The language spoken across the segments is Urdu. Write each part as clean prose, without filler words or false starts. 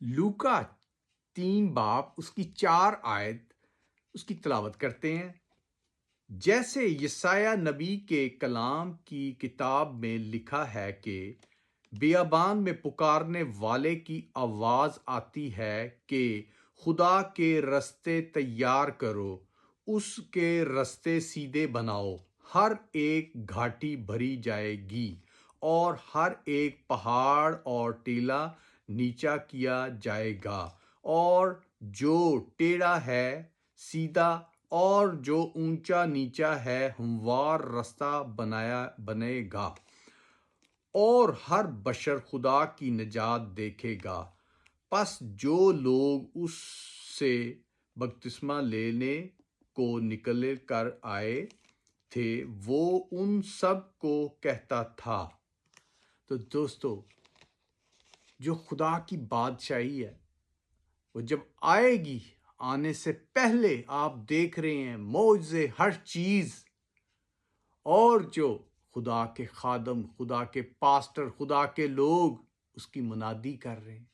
لوکا 3 باب اس کی 4 آیت اس کی تلاوت کرتے ہیں۔ جیسے یسایہ نبی کے کلام کی کتاب میں لکھا ہے کہ بیابان میں پکارنے والے کی آواز آتی ہے کہ خدا کے رستے تیار کرو، اس کے رستے سیدھے بناؤ۔ ہر ایک گھاٹی بھری جائے گی اور ہر ایک پہاڑ اور ٹیلہ نیچا کیا جائے گا، اور جو ٹیڑھا ہے سیدھا اور جو اونچا نیچا ہے ہموار رستہ بنے گا، اور ہر بشر خدا کی نجات دیکھے گا۔ پس جو لوگ اس سے بپتسمہ لینے کو نکل کر آئے تھے وہ ان سب کو کہتا تھا۔ تو دوستو، جو خدا کی بادشاہی ہے وہ جب آئے گی، آنے سے پہلے آپ دیکھ رہے ہیں معجزے، ہر چیز، اور جو خدا کے خادم، خدا کے پاسٹر، خدا کے لوگ اس کی منادی کر رہے ہیں۔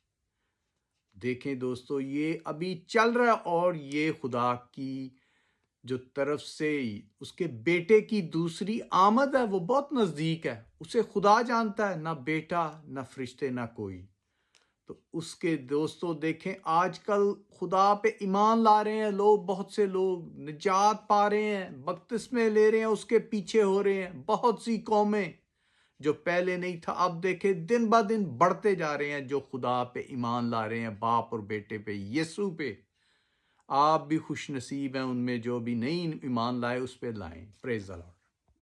دیکھیں دوستو، یہ ابھی چل رہا ہے، اور یہ خدا کی جو طرف سے اس کے بیٹے کی دوسری آمد ہے وہ بہت نزدیک ہے۔ اسے خدا جانتا ہے، نہ بیٹا، نہ فرشتے، نہ کوئی۔ تو اس کے دوستو دیکھیں، آج کل خدا پہ ایمان لا رہے ہیں لوگ، بہت سے لوگ نجات پا رہے ہیں، بپتسمے لے رہے ہیں، اس کے پیچھے ہو رہے ہیں۔ بہت سی قومیں جو پہلے نہیں تھا، اب دیکھیں دن بہ دن بڑھتے جا رہے ہیں جو خدا پہ ایمان لا رہے ہیں، باپ اور بیٹے پہ، یسوع پہ۔ آپ بھی خوش نصیب ہیں، ان میں جو بھی نہیں ایمان لائے اس پہ لائیں۔ پریز دی لارڈ۔